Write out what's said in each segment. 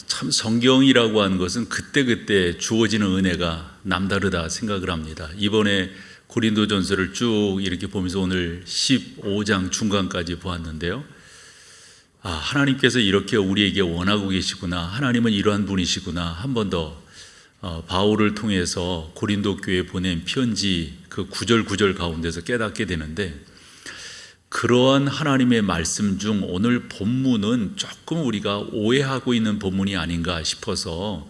참 성경이라고 하는 것은 그때그때 주어지는 은혜가 남다르다 생각을 합니다. 이번에 고린도전서를 쭉 이렇게 보면서 오늘 15장 중간까지 보았는데요. 하나님께서 이렇게 우리에게 원하고 계시구나, 하나님은 이러한 분이시구나, 한 번 더 바울을 통해서 고린도 교회에 보낸 편지 그 구절 가운데서 깨닫게 되는데, 그러한 하나님의 말씀 중 오늘 본문은 조금 우리가 오해하고 있는 본문이 아닌가 싶어서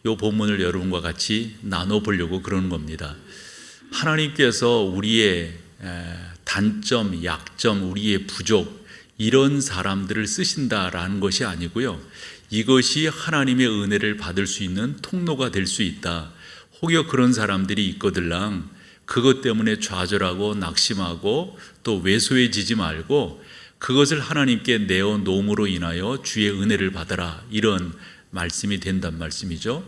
이 본문을 여러분과 같이 나눠보려고 그러는 겁니다. 하나님께서 우리의 단점, 약점, 우리의 부족, 이런 사람들을 쓰신다라는 것이 아니고요, 이것이 하나님의 은혜를 받을 수 있는 통로가 될 수 있다. 혹여 그런 사람들이 있거들랑 그것 때문에 좌절하고 낙심하고 또 왜소해지지 말고 그것을 하나님께 내어놓음으로 인하여 주의 은혜를 받아라, 이런 말씀이 된단 말씀이죠.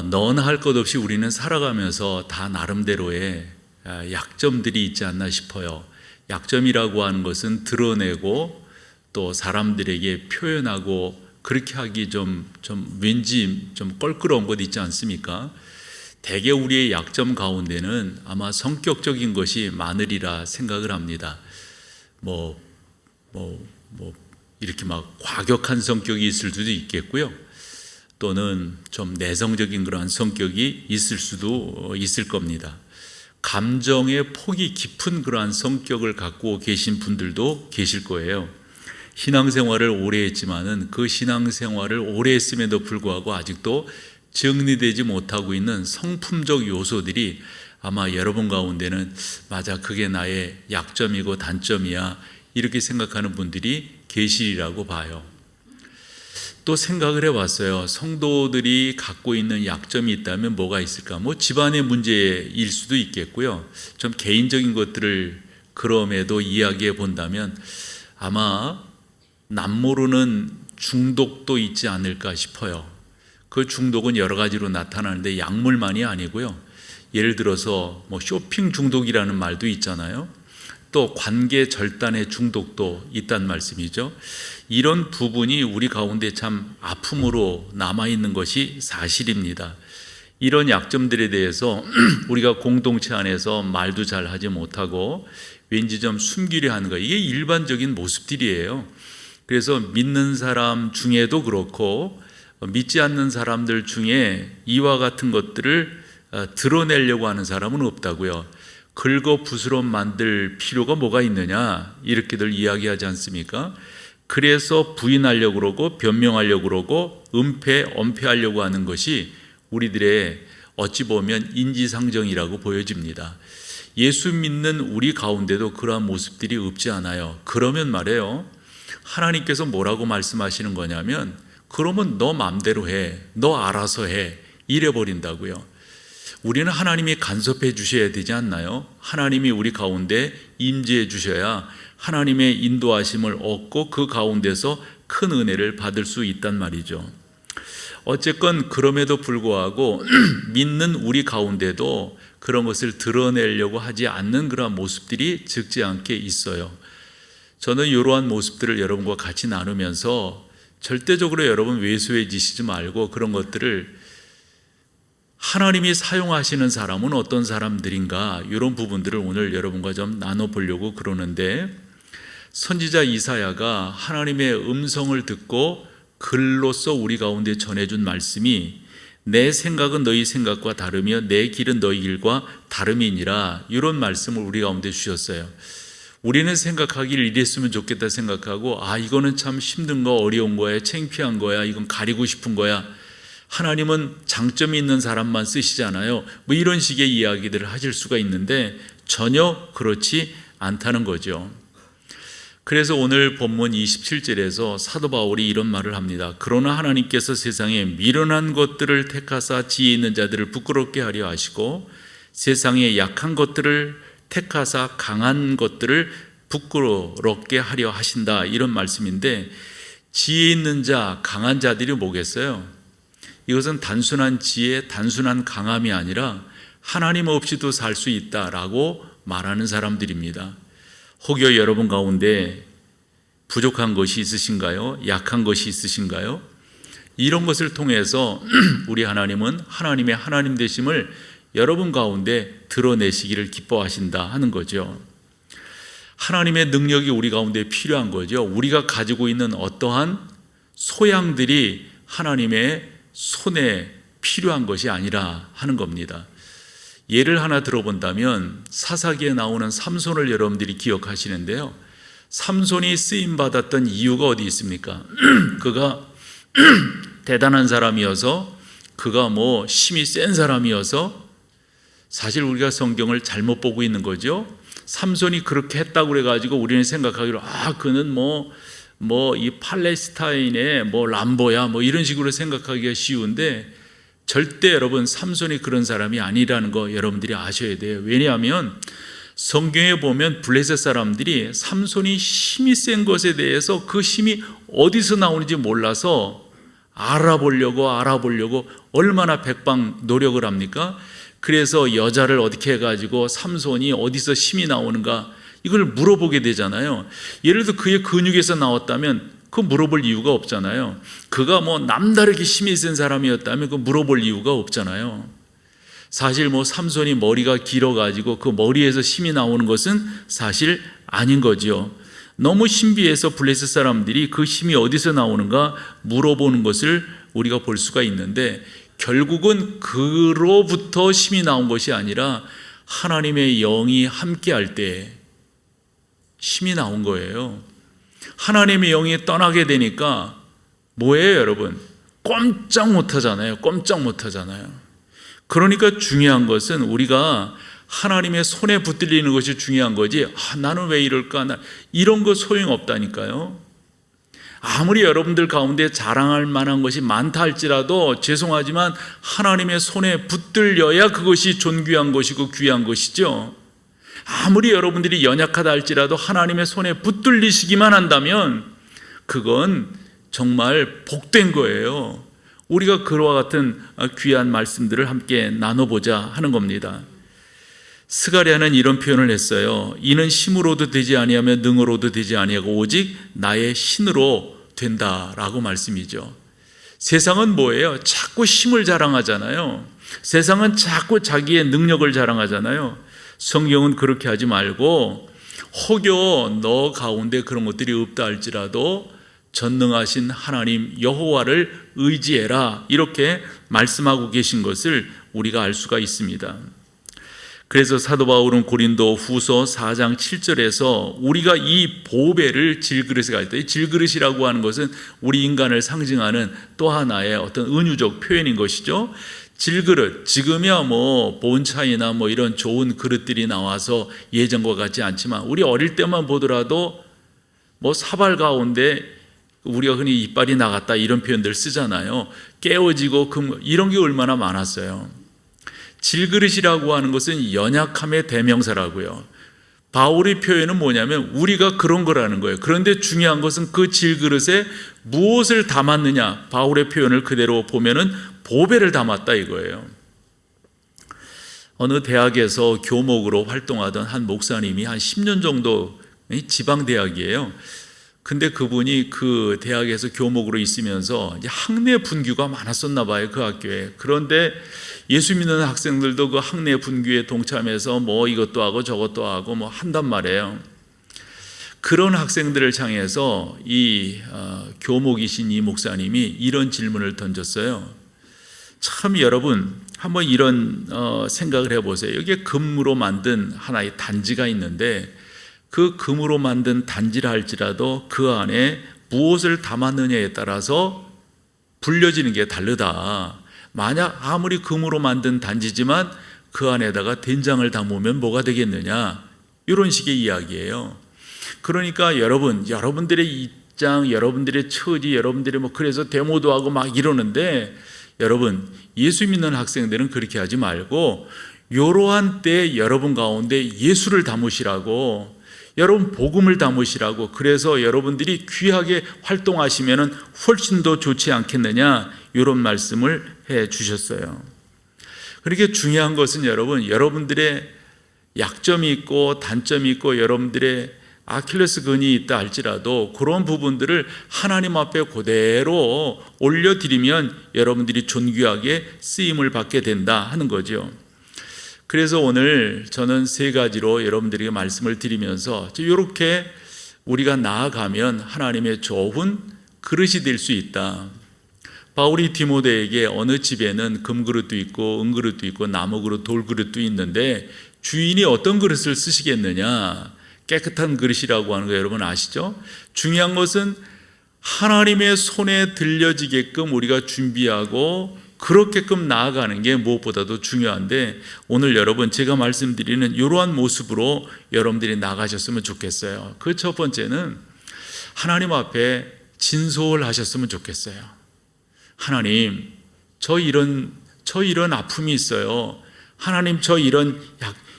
너나 할 것 없이 우리는 살아가면서 다 나름대로의 약점들이 있지 않나 싶어요. 약점이라고 하는 것은 드러내고 또 사람들에게 표현하고 그렇게 하기 좀 왠지 좀 껄끄러운 것 있지 않습니까? 대개 우리의 약점 가운데는 아마 성격적인 것이 많으리라 생각을 합니다. 이렇게 막 과격한 성격이 있을 수도 있겠고요. 또는 좀 내성적인 그러한 성격이 있을 수도 있을 겁니다. 감정의 폭이 깊은 그러한 성격을 갖고 계신 분들도 계실 거예요. 신앙생활을 오래 했지만은 그 신앙생활을 오래 했음에도 불구하고 아직도 정리되지 못하고 있는 성품적 요소들이 아마 여러분 가운데는 맞아, 그게 나의 약점이고 단점이야, 이렇게 생각하는 분들이 계시리라고 봐요. 또 생각을 해봤어요. 성도들이 갖고 있는 약점이 있다면 뭐가 있을까? 집안의 문제일 수도 있겠고요. 좀 개인적인 것들을 그럼에도 이야기해 본다면 아마 남모르는 중독도 있지 않을까 싶어요. 그 중독은 여러 가지로 나타나는데 약물만이 아니고요. 예를 들어서 쇼핑 중독이라는 말도 있잖아요. 또 관계 절단의 중독도 있단 말씀이죠. 이런 부분이 우리 가운데 참 아픔으로 남아있는 것이 사실입니다. 이런 약점들에 대해서 우리가 공동체 안에서 말도 잘 하지 못하고 왠지 좀 숨기려 하는 거, 이게 일반적인 모습들이에요. 그래서 믿는 사람 중에도 그렇고 믿지 않는 사람들 중에 이와 같은 것들을 드러내려고 하는 사람은 없다고요. 긁어 부스럼 만들 필요가 뭐가 있느냐, 이렇게들 이야기하지 않습니까? 그래서 부인하려고 그러고 변명하려고 그러고 엄폐하려고 하는 것이 우리들의 어찌 보면 인지상정이라고 보여집니다. 예수 믿는 우리 가운데도 그러한 모습들이 없지 않아요. 그러면 말이에요, 하나님께서 뭐라고 말씀하시는 거냐면, 그러면 너 마음대로 해, 너 알아서 해, 이래 버린다고요. 우리는 하나님이 간섭해 주셔야 되지 않나요? 하나님이 우리 가운데 임재해 주셔야 하나님의 인도하심을 얻고 그 가운데서 큰 은혜를 받을 수 있단 말이죠. 어쨌건 그럼에도 불구하고 믿는 우리 가운데도 그런 것을 드러내려고 하지 않는 그런 모습들이 적지 않게 있어요. 저는 이러한 모습들을 여러분과 같이 나누면서 절대적으로 여러분 왜소해지시지 말고 그런 것들을 하나님이 사용하시는 사람은 어떤 사람들인가, 이런 부분들을 오늘 여러분과 좀 나눠보려고 그러는데, 선지자 이사야가 하나님의 음성을 듣고 글로써 우리 가운데 전해준 말씀이 내 생각은 너희 생각과 다르며 내 길은 너희 길과 다름이니라, 이런 말씀을 우리 가운데 주셨어요. 우리는 생각하기를 이랬으면 좋겠다 생각하고, 이거는 참 힘든 거, 어려운 거야, 창피한 거야, 이건 가리고 싶은 거야, 하나님은 장점이 있는 사람만 쓰시잖아요, 이런 식의 이야기들을 하실 수가 있는데 전혀 그렇지 않다는 거죠. 그래서 오늘 본문 27절에서 사도 바울이 이런 말을 합니다. 그러나 하나님께서 세상에 미련한 것들을 택하사 지혜 있는 자들을 부끄럽게 하려 하시고 세상에 약한 것들을 택하사 강한 것들을 부끄럽게 하려 하신다, 이런 말씀인데, 지혜 있는 자, 강한 자들이 뭐겠어요? 이것은 단순한 지혜, 단순한 강함이 아니라 하나님 없이도 살 수 있다라고 말하는 사람들입니다. 혹여 여러분 가운데 부족한 것이 있으신가요? 약한 것이 있으신가요? 이런 것을 통해서 우리 하나님은 하나님의 하나님 되심을 여러분 가운데 드러내시기를 기뻐하신다 하는 거죠. 하나님의 능력이 우리 가운데 필요한 거죠. 우리가 가지고 있는 어떠한 소양들이 하나님의 손에 필요한 것이 아니라 하는 겁니다. 예를 하나 들어본다면 사사기에 나오는 삼손을 여러분들이 기억하시는데요. 삼손이 쓰임받았던 이유가 어디 있습니까? 그가 대단한 사람이어서, 그가 힘이 센 사람이어서, 사실 우리가 성경을 잘못 보고 있는 거죠. 삼손이 그렇게 했다고 그래가지고 우리는 생각하기로 그는 이 팔레스타인의 람보야 이런 식으로 생각하기가 쉬운데, 절대 여러분 삼손이 그런 사람이 아니라는 거 여러분들이 아셔야 돼요. 왜냐하면 성경에 보면 블레셋 사람들이 삼손이 힘이 센 것에 대해서 그 힘이 어디서 나오는지 몰라서 알아보려고 얼마나 백방 노력을 합니까? 그래서 여자를 어떻게 해가지고 삼손이 어디서 힘이 나오는가 이걸 물어보게 되잖아요. 예를 들어 그의 근육에서 나왔다면 그 물어볼 이유가 없잖아요. 그가 남다르게 힘이 센 사람이었다면 그 물어볼 이유가 없잖아요. 사실 삼손이 머리가 길어가지고 그 머리에서 힘이 나오는 것은 사실 아닌 거죠. 너무 신비해서 블레셋 사람들이 그 힘이 어디서 나오는가 물어보는 것을 우리가 볼 수가 있는데, 결국은 그로부터 힘이 나온 것이 아니라 하나님의 영이 함께할 때 힘이 나온 거예요. 하나님의 영이 떠나게 되니까 뭐예요, 여러분? 꼼짝 못하잖아요. 그러니까 중요한 것은 우리가 하나님의 손에 붙들리는 것이 중요한 거지, 나는 왜 이럴까? 이런 거 소용없다니까요. 아무리 여러분들 가운데 자랑할 만한 것이 많다 할지라도 죄송하지만 하나님의 손에 붙들려야 그것이 존귀한 것이고 귀한 것이죠. 아무리 여러분들이 연약하다 할지라도 하나님의 손에 붙들리시기만 한다면 그건 정말 복된 거예요. 우리가 그와 같은 귀한 말씀들을 함께 나눠보자 하는 겁니다. 스가랴는 이런 표현을 했어요. 이는 힘으로도 되지 아니하며 능으로도 되지 아니하고 오직 나의 신으로 된다라고 말씀이죠. 세상은 뭐예요? 자꾸 힘을 자랑하잖아요. 세상은 자꾸 자기의 능력을 자랑하잖아요. 성경은 그렇게 하지 말고 혹여 너 가운데 그런 것들이 없다 할지라도 전능하신 하나님 여호와를 의지해라, 이렇게 말씀하고 계신 것을 우리가 알 수가 있습니다. 그래서 사도 바울은 고린도 후서 4장 7절에서 우리가 이 보배를 질그릇에 가졌다. 이 질그릇이라고 하는 것은 우리 인간을 상징하는 또 하나의 어떤 은유적 표현인 것이죠. 질그릇, 지금이야 본차이나 이런 좋은 그릇들이 나와서 예전과 같지 않지만 우리 어릴 때만 보더라도 사발 가운데 우리가 흔히 이빨이 나갔다 이런 표현들 쓰잖아요. 깨어지고 이런 게 얼마나 많았어요. 질그릇이라고 하는 것은 연약함의 대명사라고요. 바울의 표현은 뭐냐면 우리가 그런 거라는 거예요. 그런데 중요한 것은 그 질그릇에 무엇을 담았느냐. 바울의 표현을 그대로 보면은 보배를 담았다 이거예요. 어느 대학에서 교목으로 활동하던 한 목사님이 한 10년 정도 지방대학이에요. 근데 그분이 그 대학에서 교목으로 있으면서 학내 분규가 많았었나 봐요, 그 학교에. 그런데 예수 믿는 학생들도 그 학내 분규에 동참해서 이것도 하고 저것도 하고 한단 말이에요. 그런 학생들을 향해서 이 교목이신 이 목사님이 이런 질문을 던졌어요. 참 여러분 한번 이런 생각을 해보세요. 여기에 금으로 만든 하나의 단지가 있는데 그 금으로 만든 단지라 할지라도 그 안에 무엇을 담았느냐에 따라서 불려지는 게 다르다. 만약 아무리 금으로 만든 단지지만 그 안에다가 된장을 담으면 뭐가 되겠느냐, 이런 식의 이야기예요. 그러니까 여러분들의 입장, 여러분들의 처지, 여러분들이 그래서 데모도 하고 이러는데, 여러분 예수 믿는 학생들은 그렇게 하지 말고 이러한 때 여러분 가운데 예수를 담으시라고, 여러분 복음을 담으시라고, 그래서 여러분들이 귀하게 활동하시면 훨씬 더 좋지 않겠느냐, 이런 말씀을 해 주셨어요. 그렇게 중요한 것은 여러분들의 약점이 있고 단점이 있고 여러분들의 아킬레스건이 있다 할지라도 그런 부분들을 하나님 앞에 그대로 올려드리면 여러분들이 존귀하게 쓰임을 받게 된다 하는 거죠. 그래서 오늘 저는 세 가지로 여러분들에게 말씀을 드리면서 이렇게 우리가 나아가면 하나님의 좋은 그릇이 될 수 있다. 바울이 디모데에게 어느 집에는 금그릇도 있고 은그릇도 있고 나무그릇, 돌그릇도 있는데 주인이 어떤 그릇을 쓰시겠느냐? 깨끗한 그릇이라고 하는 거 여러분 아시죠? 중요한 것은 하나님의 손에 들려지게끔 우리가 준비하고 그렇게끔 나아가는 게 무엇보다도 중요한데, 오늘 여러분 제가 말씀드리는 이러한 모습으로 여러분들이 나가셨으면 좋겠어요. 그 첫 번째는 하나님 앞에 진솔 하셨으면 좋겠어요. 하나님, 저 이런 아픔이 있어요. 하나님, 저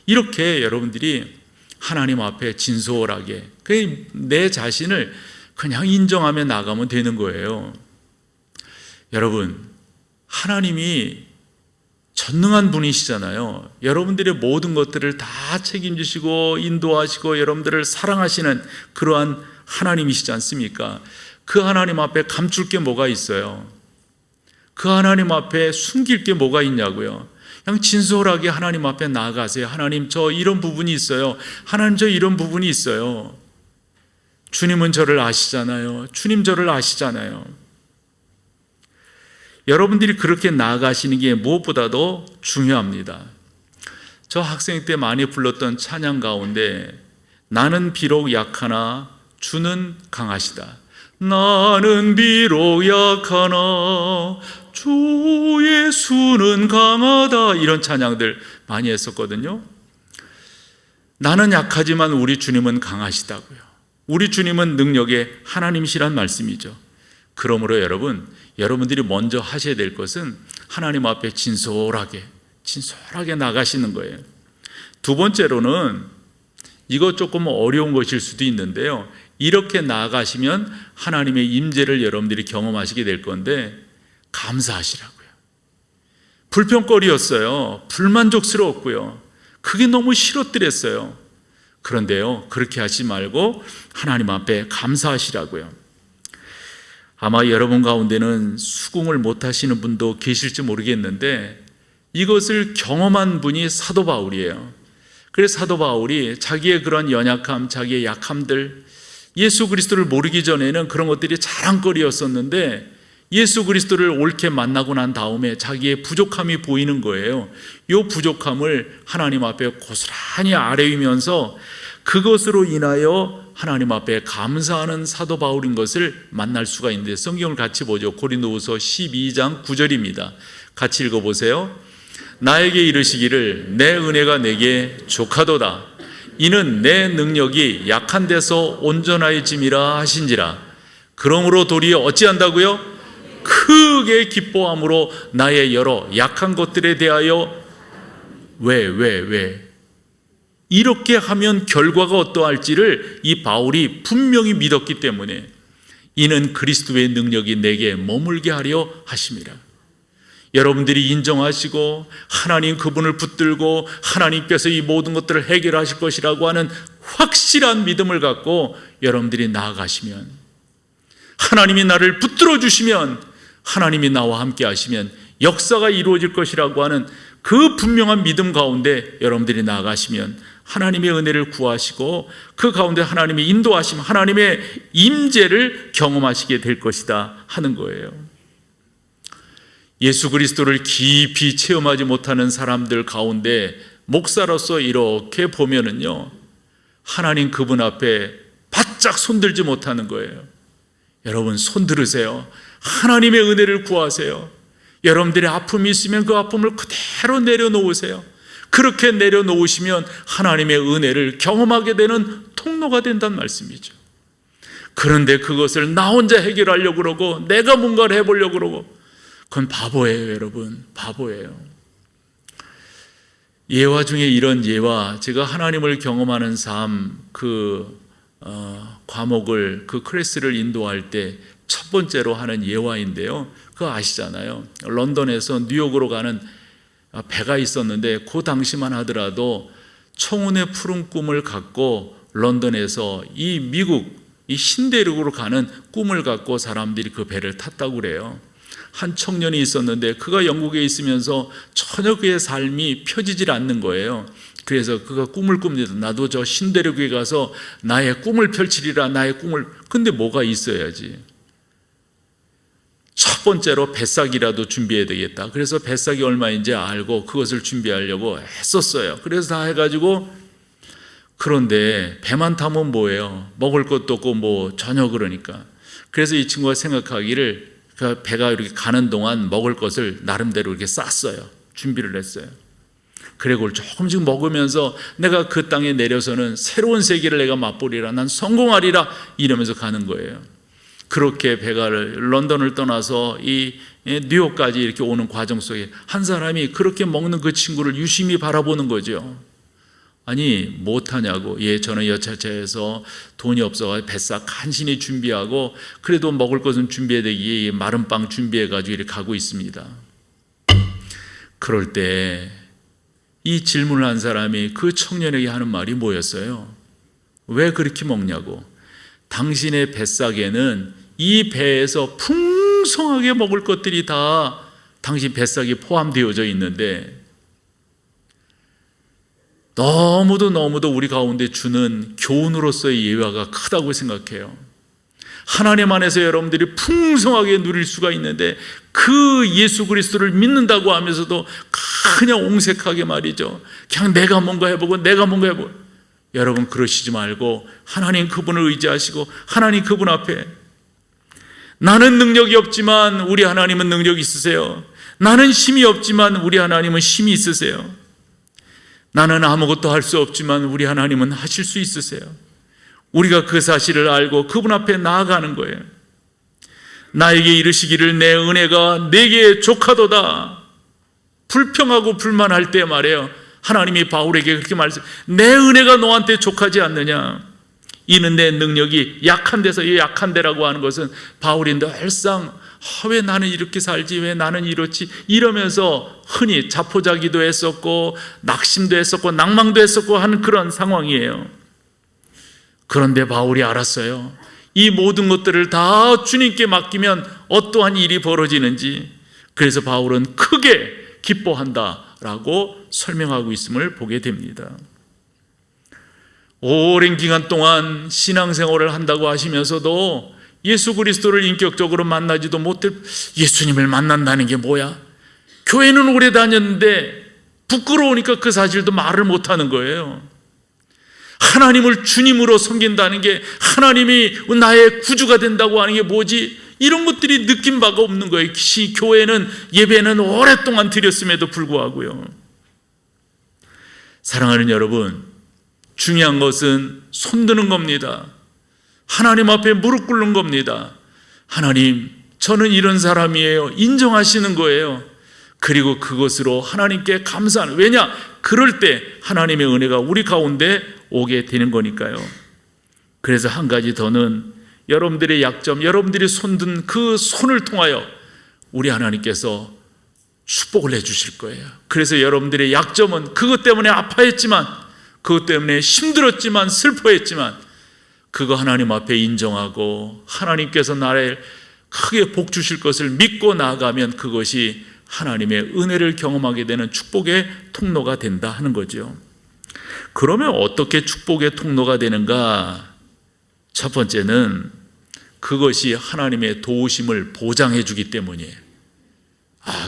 이렇게 여러분들이 하나님 앞에 진솔하게 내 자신을 그냥 인정하며 나가면 되는 거예요. 여러분, 하나님이 전능한 분이시잖아요. 여러분들의 모든 것들을 다 책임지시고 인도하시고 여러분들을 사랑하시는 그러한 하나님이시지 않습니까? 그 하나님 앞에 감출 게 뭐가 있어요? 그 하나님 앞에 숨길 게 뭐가 있냐고요? 그냥 진솔하게 하나님 앞에 나아가세요. 하나님, 저 이런 부분이 있어요. 하나님, 저 이런 부분이 있어요. 주님은 저를 아시잖아요. 주님 저를 아시잖아요. 여러분들이 그렇게 나아가시는 게 무엇보다도 중요합니다. 저 학생 때 많이 불렀던 찬양 가운데 나는 비록 약하나 주는 강하시다. 나는 비록 약하나 주 예수는 강하다. 이런 찬양들 많이 했었거든요. 나는 약하지만 우리 주님은 강하시다고요. 우리 주님은 능력의 하나님이시란 말씀이죠. 그러므로 여러분들이 먼저 하셔야 될 것은 하나님 앞에 진솔하게 나가시는 거예요. 두 번째로는 이거 조금 어려운 것일 수도 있는데요, 이렇게 나아가시면 하나님의 임재를 여러분들이 경험하시게 될 건데 감사하시라고요. 불평거리였어요. 불만족스러웠고요. 그게 너무 싫었더랬어요. 그런데요, 그렇게 하지 말고 하나님 앞에 감사하시라고요. 아마 여러분 가운데는 수긍을 못 하시는 분도 계실지 모르겠는데 이것을 경험한 분이 사도 바울이에요. 그래서 사도 바울이 자기의 그런 연약함, 자기의 약함들, 예수 그리스도를 모르기 전에는 그런 것들이 자랑거리였었는데 예수 그리스도를 옳게 만나고 난 다음에 자기의 부족함이 보이는 거예요. 이 부족함을 하나님 앞에 고스란히 아뢰이면서 그것으로 인하여 하나님 앞에 감사하는 사도 바울인 것을 만날 수가 있는데, 성경을 같이 보죠. 고린도후서 12장 9절입니다. 같이 읽어보세요. 나에게 이르시기를 내 은혜가 내게 족하도다. 이는 내 능력이 약한 데서 온전하여짐이라 하신지라. 그러므로 도리어 어찌한다고요? 크게 기뻐함으로 나의 여러 약한 것들에 대하여 왜 이렇게 하면 결과가 어떠할지를 이 바울이 분명히 믿었기 때문에 이는 그리스도의 능력이 내게 머물게 하려 하심이라. 여러분들이 인정하시고 하나님 그분을 붙들고 하나님께서 이 모든 것들을 해결하실 것이라고 하는 확실한 믿음을 갖고 여러분들이 나아가시면, 하나님이 나를 붙들어 주시면, 하나님이 나와 함께 하시면 역사가 이루어질 것이라고 하는 그 분명한 믿음 가운데 여러분들이 나아가시면 하나님의 은혜를 구하시고 그 가운데 하나님의 인도하심, 하나님의 임재를 경험하시게 될 것이다 하는 거예요. 예수 그리스도를 깊이 체험하지 못하는 사람들 가운데 목사로서 이렇게 보면은요, 하나님 그분 앞에 바짝 손들지 못하는 거예요. 여러분, 손들으세요. 하나님의 은혜를 구하세요. 여러분들의 아픔이 있으면 그 아픔을 그대로 내려놓으세요. 그렇게 내려놓으시면 하나님의 은혜를 경험하게 되는 통로가 된다는 말씀이죠. 그런데 그것을 나 혼자 해결하려고 그러고 내가 뭔가를 해보려고 그러고, 그건 바보예요. 여러분, 바보예요. 예화 중에 이런 예화, 제가 하나님을 경험하는 삶 과목을, 그 클래스를 인도할 때 첫 번째로 하는 예화인데요, 그거 아시잖아요. 런던에서 뉴욕으로 가는 배가 있었는데 그 당시만 하더라도 청운의 푸른 꿈을 갖고 런던에서 이 미국 이 신대륙으로 가는 꿈을 갖고 사람들이 그 배를 탔다고 그래요. 한 청년이 있었는데 그가 영국에 있으면서 전혀 그의 삶이 펴지질 않는 거예요. 그래서 그가 꿈을 꿉니다. 나도 저 신대륙에 가서 나의 꿈을 펼치리라. 나의 꿈을. 근데 뭐가 있어야지. 첫 번째로 뱃삭이라도 준비해야 되겠다. 그래서 뱃삭이 얼마인지 알고 그것을 준비하려고 했었어요. 그래서 다 해가지고, 그런데 배만 타면 뭐예요? 먹을 것도 없고 뭐 전혀. 그러니까 그래서 이 친구가 생각하기를 그 배가 이렇게 가는 동안 먹을 것을 나름대로 이렇게 쌌어요. 준비를 했어요. 그리고 조금씩 먹으면서 내가 그 땅에 내려서는 새로운 세계를 내가 맛보리라. 난 성공하리라. 이러면서 가는 거예요. 그렇게 배가 런던을 떠나서 이 뉴욕까지 이렇게 오는 과정 속에 한 사람이 그렇게 먹는 그 친구를 유심히 바라보는 거죠. 아니 못하냐고. 예, 저는 여차차해서 돈이 없어서 뱃삭 간신히 준비하고 그래도 먹을 것은 준비해야 되기에 마른 빵 준비해가지고 이렇게 가고 있습니다. 그럴 때 이 질문을 한 사람이 그 청년에게 하는 말이 뭐였어요? 왜 그렇게 먹냐고. 당신의 뱃삭에는 이 배에서 풍성하게 먹을 것들이 다 당신 뱃삭에 포함되어져 있는데 너무도 우리 가운데 주는 교훈으로서의 예화가 크다고 생각해요. 하나님 안에서 여러분들이 풍성하게 누릴 수가 있는데 그 예수 그리스도를 믿는다고 하면서도 그냥 옹색하게 말이죠. 그냥 내가 뭔가 해보고 여러분 그러시지 말고 하나님 그분을 의지하시고 하나님 그분 앞에 나는 능력이 없지만 우리 하나님은 능력이 있으세요. 나는 힘이 없지만 우리 하나님은 힘이 있으세요. 나는 아무것도 할 수 없지만 우리 하나님은 하실 수 있으세요. 우리가 그 사실을 알고 그분 앞에 나아가는 거예요. 나에게 이르시기를 내 은혜가 내게 족하도다. 불평하고 불만할 때 말이에요. 하나님이 바울에게 그렇게 말했어요. 내 은혜가 너한테 족하지 않느냐. 이는 내 능력이 약한 데서, 이 약한 데라고 하는 것은 바울이 늘상 왜 나는 이렇게 살지, 왜 나는 이렇지 이러면서 흔히 자포자기도 했었고 낙심도 했었고 낭망도 했었고 하는 그런 상황이에요. 그런데 바울이 알았어요. 이 모든 것들을 다 주님께 맡기면 어떠한 일이 벌어지는지. 그래서 바울은 크게 기뻐한다라고 설명하고 있음을 보게 됩니다. 오랜 기간 동안 신앙생활을 한다고 하시면서도 예수 그리스도를 인격적으로 만나지도 못해. 예수님을 만난다는 게 뭐야? 교회는 오래 다녔는데 부끄러우니까 그 사실도 말을 못하는 거예요. 하나님을 주님으로 섬긴다는 게, 하나님이 나의 구주가 된다고 하는 게 뭐지? 이런 것들이 느낀 바가 없는 거예요. 교회는 예배는 오랫동안 드렸음에도 불구하고요. 사랑하는 여러분, 중요한 것은 손드는 겁니다. 하나님 앞에 무릎 꿇는 겁니다. 하나님, 저는 이런 사람이에요. 인정하시는 거예요. 그리고 그것으로 하나님께 감사하는. 왜냐? 그럴 때 하나님의 은혜가 우리 가운데 오게 되는 거니까요. 그래서 한 가지 더는 여러분들의 약점, 여러분들이 손든 그 손을 통하여 우리 하나님께서 축복을 해주실 거예요. 그래서 여러분들의 약점은 그것 때문에 아파했지만, 그것 때문에 힘들었지만, 슬퍼했지만 그거 하나님 앞에 인정하고 하나님께서 나를 크게 복 주실 것을 믿고 나아가면 그것이 하나님의 은혜를 경험하게 되는 축복의 통로가 된다 하는 거죠. 그러면 어떻게 축복의 통로가 되는가? 첫 번째는 그것이 하나님의 도우심을 보장해 주기 때문이에요.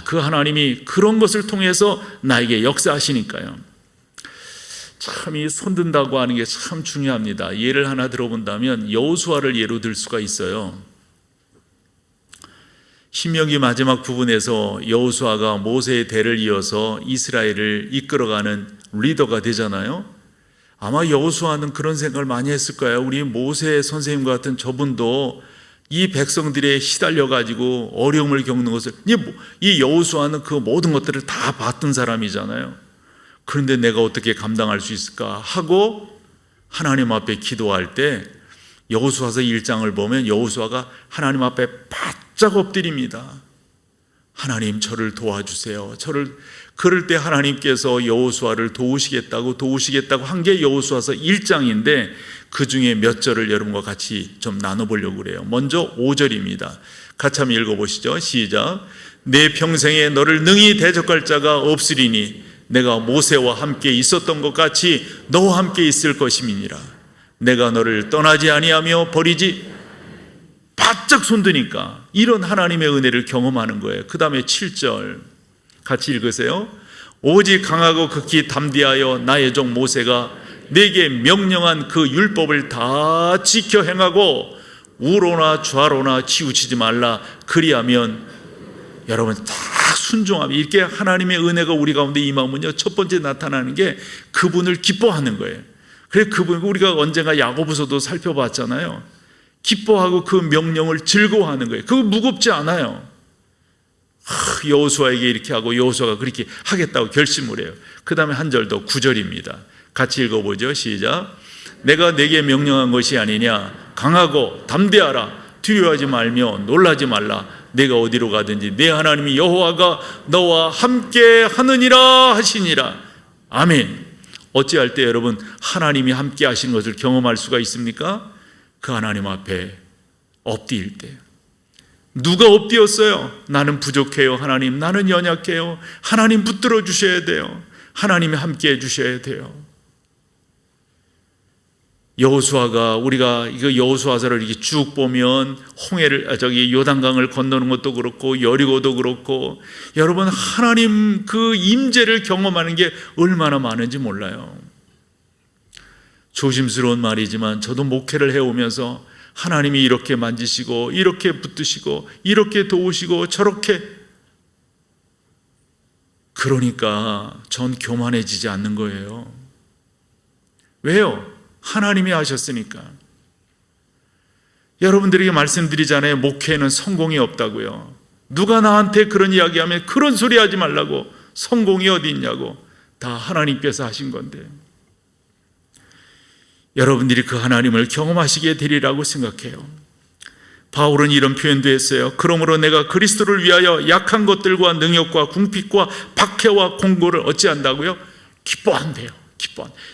그 하나님이 그런 것을 통해서 나에게 역사하시니까요. 참 이 손든다고 하는 게 참 중요합니다. 예를 하나 들어본다면 여호수아를 예로 들 수가 있어요. 신명기 마지막 부분에서 여호수아가 모세의 대를 이어서 이스라엘을 이끌어가는 리더가 되잖아요. 아마 여호수아는 그런 생각을 많이 했을 거예요. 우리 모세 선생님과 같은 저분도 이 백성들에 시달려가지고 어려움을 겪는 것을, 이 여호수아는 그 모든 것들을 다 봤던 사람이잖아요. 그런데 내가 어떻게 감당할 수 있을까 하고 하나님 앞에 기도할 때 여호수아서 1장을 보면 여호수아가 하나님 앞에 바짝 엎드립니다. 하나님 저를 도와주세요. 그럴 때 하나님께서 여호수아를 도우시겠다고 한 게 여호수아서 1장인데 그 중에 몇 절을 여러분과 같이 좀 나눠보려고 그래요. 먼저 5절입니다. 같이 한번 읽어보시죠. 시작. 내 평생에 너를 능히 대적할 자가 없으리니 내가 모세와 함께 있었던 것 같이 너와 함께 있을 것임이니라. 내가 너를 떠나지 아니하며 버리지 바짝 손드니까 이런 하나님의 은혜를 경험하는 거예요. 그 다음에 7절 같이 읽으세요. 오직 강하고 극히 담대하여 나의 종 모세가 내게 명령한 그 율법을 다 지켜 행하고 우로나 좌로나 치우치지 말라. 그리하면 여러분 다 순종하면 이렇게 하나님의 은혜가 우리 가운데 임하면요, 첫 번째 나타나는 게 그분을 기뻐하는 거예요. 그래서 그분, 우리가 언젠가 야고보서도 살펴봤잖아요. 기뻐하고 그 명령을 즐거워하는 거예요. 그거 무겁지 않아요. 여호수아에게 이렇게 하고 여호수아가 그렇게 하겠다고 결심을 해요. 그 다음에 한 절 더 9절입니다. 같이 읽어보죠. 시작. 내가 내게 명령한 것이 아니냐. 강하고 담대하라. 두려워하지 말며 놀라지 말라. 내가 어디로 가든지 내 하나님이 여호와가 너와 함께 하느니라 하시니라. 아멘. 어찌할 때 여러분 하나님이 함께 하시는 것을 경험할 수가 있습니까? 그 하나님 앞에 엎드릴 때. 누가 엎드렸어요? 나는 부족해요. 하나님, 나는 연약해요. 하나님 붙들어 주셔야 돼요. 하나님이 함께 해 주셔야 돼요. 여호수아가, 우리가 이거 여호수아서를 이렇게 쭉 보면 요단강을 건너는 것도 그렇고 여리고도 그렇고, 여러분 하나님 그 임재를 경험하는 게 얼마나 많은지 몰라요. 조심스러운 말이지만 저도 목회를 해오면서 하나님이 이렇게 만지시고 이렇게 붙드시고 이렇게 도우시고 저렇게, 그러니까 전 교만해지지 않는 거예요. 왜요? 하나님이 하셨으니까. 여러분들에게 말씀드리잖아요. 목회에는 성공이 없다고요. 누가 나한테 그런 이야기하면 그런 소리 하지 말라고. 성공이 어디 있냐고. 다 하나님께서 하신 건데, 여러분들이 그 하나님을 경험하시게 되리라고 생각해요. 바울은 이런 표현도 했어요. 그러므로 내가 그리스도를 위하여 약한 것들과 능욕과 궁핍과 박해와 공고를 어찌한다고요? 기뻐한대요.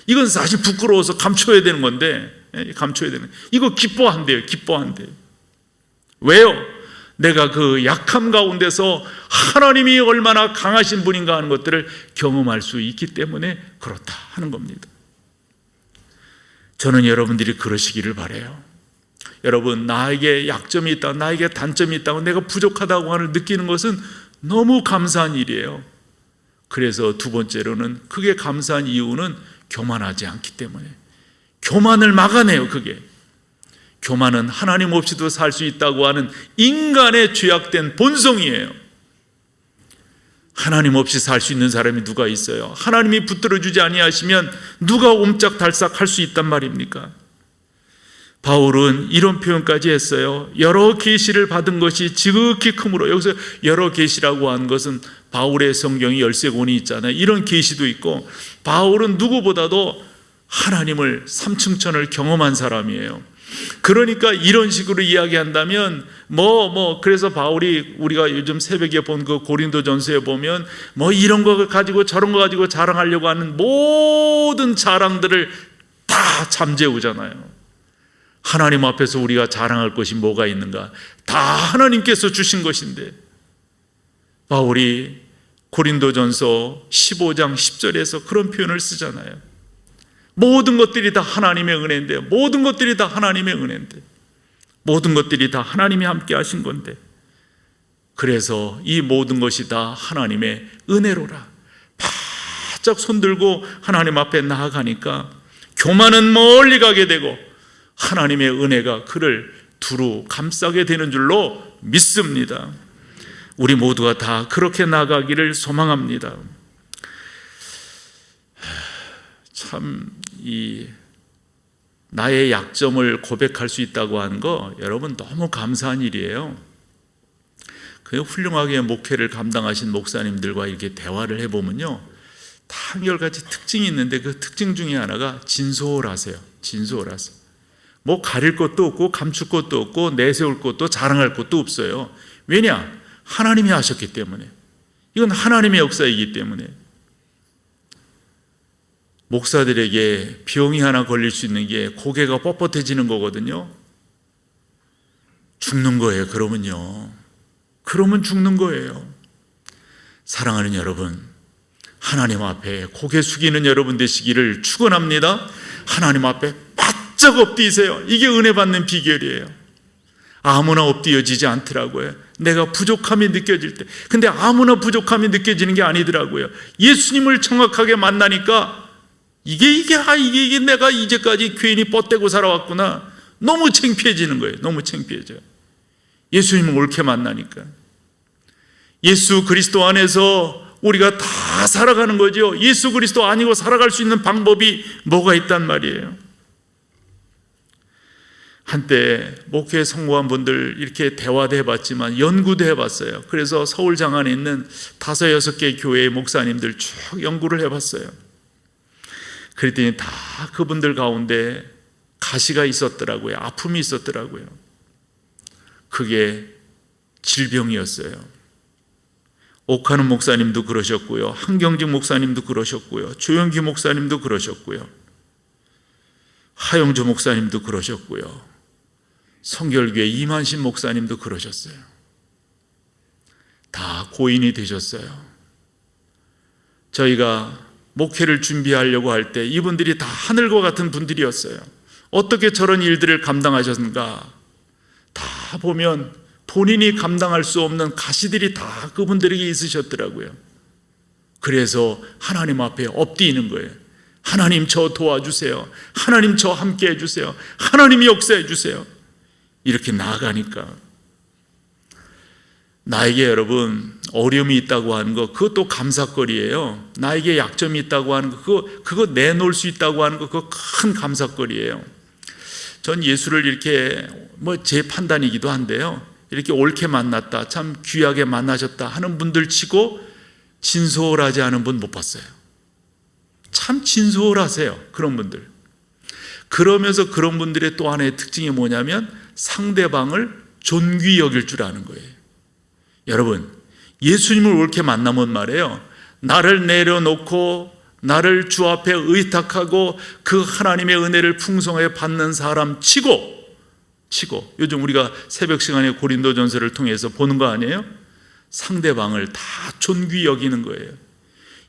이건 사실 부끄러워서 감춰야 되는 건데, 이거 기뻐한대요. 왜요? 내가 그 약함 가운데서 하나님이 얼마나 강하신 분인가 하는 것들을 경험할 수 있기 때문에 그렇다 하는 겁니다. 저는 여러분들이 그러시기를 바라요. 여러분, 나에게 약점이 있다, 나에게 단점이 있다고, 내가 부족하다고 느끼는 것은 너무 감사한 일이에요. 그래서 두 번째로는, 그게 감사한 이유는 교만하지 않기 때문에. 교만을 막아내요. 그게 교만은 하나님 없이도 살 수 있다고 하는 인간의 죄악된 본성이에요. 하나님 없이 살 수 있는 사람이 누가 있어요? 하나님이 붙들어주지 아니하시면 누가 옴짝달싹 할 수 있단 말입니까? 바울은 이런 표현까지 했어요. 여러 계시를 받은 것이 지극히 크므로. 여기서 여러 계시라고 하는 것은 바울의 성경이 13권이 있잖아요. 이런 계시도 있고, 바울은 누구보다도 하나님을 삼층천을 경험한 사람이에요. 그러니까 이런 식으로 이야기한다면 그래서 바울이, 우리가 요즘 새벽에 본 그 고린도전서에 보면 이런 거 가지고 저런 거 가지고 자랑하려고 하는 모든 자랑들을 다 잠재우잖아요. 하나님 앞에서 우리가 자랑할 것이 뭐가 있는가? 다 하나님께서 주신 것인데, 바울이 고린도전서 15장 10절에서 그런 표현을 쓰잖아요. 모든 것들이 다 하나님의 은혜인데, 모든 것들이 다 하나님의 하나님이 함께 하신 건데, 그래서 이 모든 것이 다 하나님의 은혜로라. 바짝 손들고 하나님 앞에 나아가니까 교만은 멀리 가게 되고 하나님의 은혜가 그를 두루 감싸게 되는 줄로 믿습니다. 우리 모두가 다 그렇게 나가기를 소망합니다. 참, 나의 약점을 고백할 수 있다고 하는 거, 여러분 너무 감사한 일이에요. 그 훌륭하게 목회를 감당하신 목사님들과 이렇게 대화를 해보면요, 다 한결같이 특징이 있는데, 그 특징 중에 하나가 진솔하세요. 가릴 것도 없고 감출 것도 없고 내세울 것도 자랑할 것도 없어요. 왜냐? 하나님이 하셨기 때문에, 이건 하나님의 역사이기 때문에. 목사들에게 병이 하나 걸릴 수 있는 게 고개가 뻣뻣해지는 거거든요. 죽는 거예요. 그러면 죽는 거예요. 사랑하는 여러분, 하나님 앞에 고개 숙이는 여러분 되시기를 축원합니다. 하나님 앞에 바짝 엎드리세요. 이게 은혜 받는 비결이에요. 아무나 엎드려지지 않더라고요. 내가 부족함이 느껴질 때. 근데 아무나 부족함이 느껴지는 게 아니더라고요. 예수님을 정확하게 만나니까 이게 내가 이제까지 괜히 뻗대고 살아왔구나. 너무 창피해지는 거예요. 너무 창피해져요. 예수님을 옳게 만나니까. 예수 그리스도 안에서 우리가 다 살아가는 거죠. 예수 그리스도 아니고 살아갈 수 있는 방법이 뭐가 있단 말이에요. 한때 목회에 성공한 분들 이렇게 대화도 해봤지만 연구도 해봤어요. 그래서 서울 장안에 있는 5-6개 교회의 목사님들 쭉 연구를 해봤어요. 그랬더니 다 그분들 가운데 가시가 있었더라고요. 아픔이 있었더라고요. 그게 질병이었어요. 옥하는 목사님도 그러셨고요. 한경직 목사님도 그러셨고요. 조영기 목사님도 그러셨고요. 하영주 목사님도 그러셨고요. 성결교회 이만신 목사님도 그러셨어요. 다 고인이 되셨어요. 저희가 목회를 준비하려고 할 때 이분들이 다 하늘과 같은 분들이었어요. 어떻게 저런 일들을 감당하셨는가? 다 보면 본인이 감당할 수 없는 가시들이 다 그분들에게 있으셨더라고요. 그래서 하나님 앞에 엎드리는 거예요. 하나님 저 도와주세요. 하나님 저 함께 해주세요. 하나님이 역사해 주세요. 이렇게 나아가니까 나에게 여러분 어려움이 있다고 하는 거 그것도 감사거리예요. 나에게 약점이 있다고 하는 거 그거 내놓을 수 있다고 하는 거 그거 큰 감사거리예요. 전 예수를 이렇게 제 판단이기도 한데요, 이렇게 옳게 만났다, 참 귀하게 만나셨다 하는 분들 치고 진솔하지 않은 분 못 봤어요. 참 진솔하세요, 그런 분들. 그러면서 그런 분들의 또 하나의 특징이 뭐냐면 상대방을 존귀 여길 줄 아는 거예요. 여러분, 예수님을 옳게 만나면 말이에요, 나를 내려놓고 나를 주 앞에 의탁하고 그 하나님의 은혜를 풍성하게 받는 사람 치고 요즘 우리가 새벽 시간에 고린도전서를 통해서 보는 거 아니에요? 상대방을 다 존귀 여기는 거예요.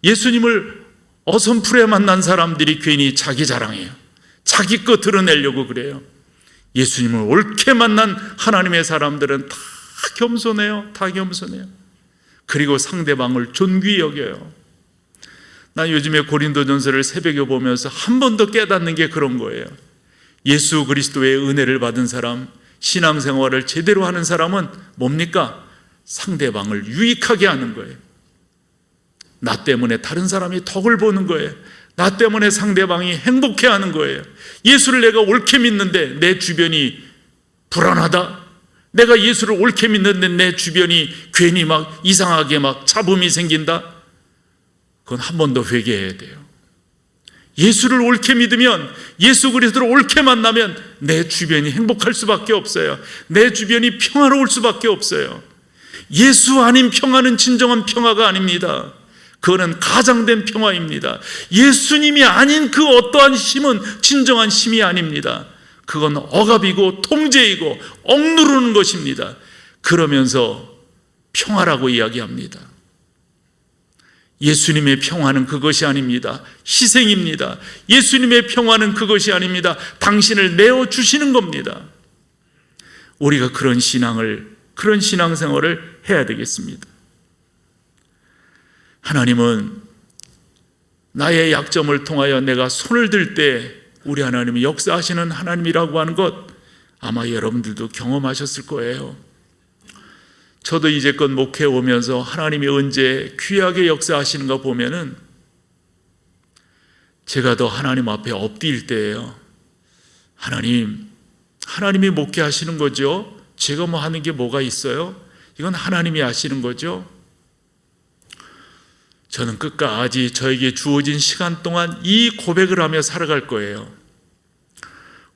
예수님을 어선풀에 만난 사람들이 괜히 자기 자랑해요. 자기 거 드러내려고 그래요. 예수님을 옳게 만난 하나님의 사람들은 다 겸손해요. 다 겸손해요. 그리고 상대방을 존귀 여겨요. 난 요즘에 고린도전서를 새벽에 보면서 한 번 더 깨닫는 게 그런 거예요. 예수 그리스도의 은혜를 받은 사람, 신앙생활을 제대로 하는 사람은 뭡니까? 상대방을 유익하게 하는 거예요. 나 때문에 다른 사람이 덕을 보는 거예요. 나 때문에 상대방이 행복해하는 거예요. 예수를 내가 옳게 믿는데 내 주변이 불안하다, 내가 예수를 옳게 믿는데 내 주변이 괜히 막 이상하게 막 잡음이 생긴다, 그건 한 번 더 회개해야 돼요. 예수를 옳게 믿으면, 예수 그리스도를 옳게 만나면 내 주변이 행복할 수밖에 없어요. 내 주변이 평화로울 수밖에 없어요. 예수 아닌 평화는 진정한 평화가 아닙니다. 그거는 가장된 평화입니다. 예수님이 아닌 그 어떠한 힘은 진정한 힘이 아닙니다. 그건 억압이고 통제이고 억누르는 것입니다. 그러면서 평화라고 이야기합니다. 예수님의 평화는 그것이 아닙니다. 희생입니다. 예수님의 평화는 그것이 아닙니다. 당신을 내어주시는 겁니다. 우리가 그런 신앙생활을 해야 되겠습니다. 하나님은 나의 약점을 통하여 내가 손을 들 때 우리 하나님이 역사하시는 하나님이라고 하는 것 아마 여러분들도 경험하셨을 거예요. 저도 이제껏 목회해 오면서 하나님이 언제 귀하게 역사하시는가 보면은 제가 더 하나님 앞에 엎드릴 때예요. 하나님이 목회하시는 거죠. 제가 뭐 하는 게 뭐가 있어요? 이건 하나님이 하시는 거죠. 저는 끝까지 저에게 주어진 시간 동안 이 고백을 하며 살아갈 거예요.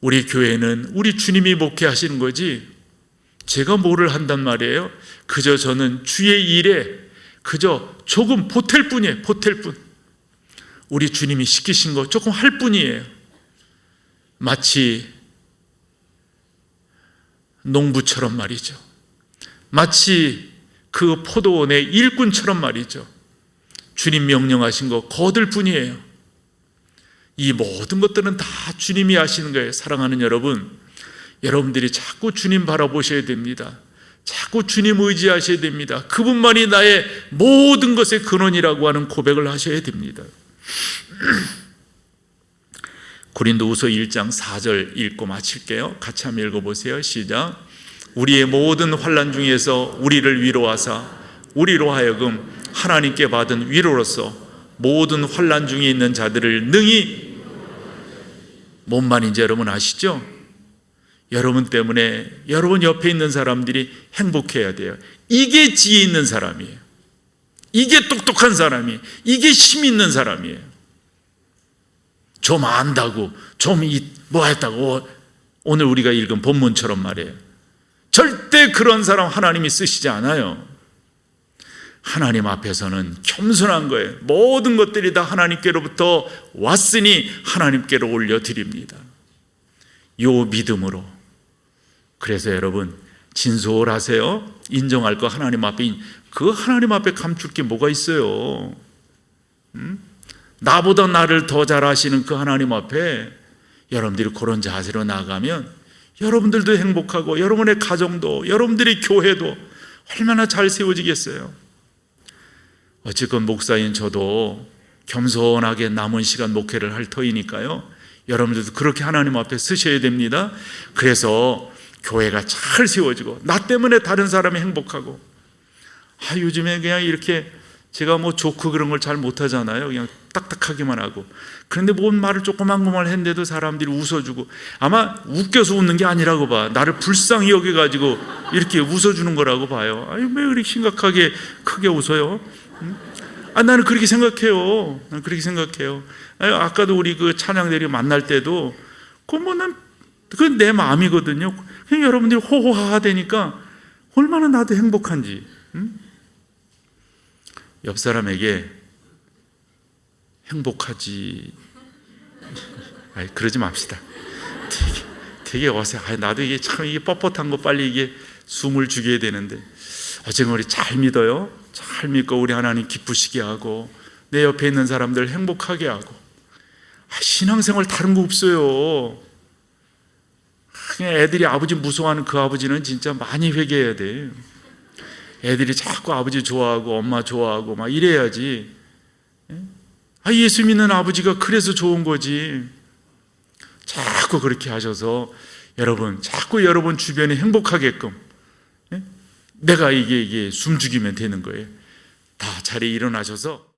우리 교회는 우리 주님이 목회하시는 거지 제가 뭐를 한단 말이에요? 그저 저는 주의 일에 그저 조금 보탤 뿐이에요. 보탤 뿐. 우리 주님이 시키신 거 조금 할 뿐이에요. 마치 농부처럼 말이죠. 마치 그 포도원의 일꾼처럼 말이죠. 주님 명령하신 거 거둘 뿐이에요. 이 모든 것들은 다 주님이 하시는 거예요. 사랑하는 여러분, 여러분들이 자꾸 주님 바라보셔야 됩니다. 자꾸 주님 의지하셔야 됩니다. 그분만이 나의 모든 것의 근원이라고 하는 고백을 하셔야 됩니다. 고린도후서 1장 4절 읽고 마칠게요. 같이 한번 읽어보세요. 시작. 우리의 모든 환난 중에서 우리를 위로하사 우리로 하여금 하나님께 받은 위로로서 모든 환난 중에 있는 자들을 능히, 뭔 말인지 여러분 아시죠? 여러분 때문에 여러분 옆에 있는 사람들이 행복해야 돼요. 이게 지혜 있는 사람이에요. 이게 똑똑한 사람이에요. 이게 힘 있는 사람이에요. 좀 안다고, 좀 뭐 했다고 오늘 우리가 읽은 본문처럼 말이에요. 절대 그런 사람 하나님이 쓰시지 않아요. 하나님 앞에서는 겸손한 거예요. 모든 것들이 다 하나님께로부터 왔으니 하나님께로 올려드립니다. 요 믿음으로. 그래서 여러분 진솔하세요. 인정할 거 하나님 앞에, 그 하나님 앞에 감출 게 뭐가 있어요? 나보다 나를 더 잘 아시는 그 하나님 앞에 여러분들이 그런 자세로 나가면 여러분들도 행복하고 여러분의 가정도 여러분들의 교회도 얼마나 잘 세워지겠어요. 어쨌건 목사인 저도 겸손하게 남은 시간 목회를 할 터이니까요, 여러분들도 그렇게 하나님 앞에 서셔야 됩니다. 그래서 교회가 잘 세워지고 나 때문에 다른 사람이 행복하고, 요즘에 그냥 이렇게 제가 뭐 조크 그런 걸 잘 못하잖아요. 그냥 딱딱하기만 하고. 그런데 뭔 말을 조그만 것만 했는데도 사람들이 웃어주고, 아마 웃겨서 웃는 게 아니라고 봐. 나를 불쌍히 여겨가지고 이렇게 웃어주는 거라고 봐요. 왜 그렇게 심각하게 크게 웃어요? 나는 그렇게 생각해요. 난 그렇게 생각해요. 아까도 우리 그 찬양대리 만날 때도 그건 내 마음이거든요. 그냥 여러분들이 호호하하 되니까 얼마나 나도 행복한지. 옆 사람에게 행복하지, 그러지 맙시다. 되게 어색. 나도 이게 참 이게 뻣뻣한 거 빨리 이게 숨을 죽여야 되는데, 어쨌든 우리 잘 믿어요. 잘 믿고 우리 하나님 기쁘시게 하고 내 옆에 있는 사람들 행복하게 하고. 신앙생활 다른 거 없어요. 그냥 애들이 아버지 무서워하는 그 아버지는 진짜 많이 회개해야 돼. 애들이 자꾸 아버지 좋아하고 엄마 좋아하고 막 이래야지. 예수 믿는 아버지가 그래서 좋은 거지. 자꾸 그렇게 하셔서 여러분, 자꾸 여러분 주변에 행복하게끔 내가 이게 숨죽이면 되는 거예요. 다 자리에 일어나셔서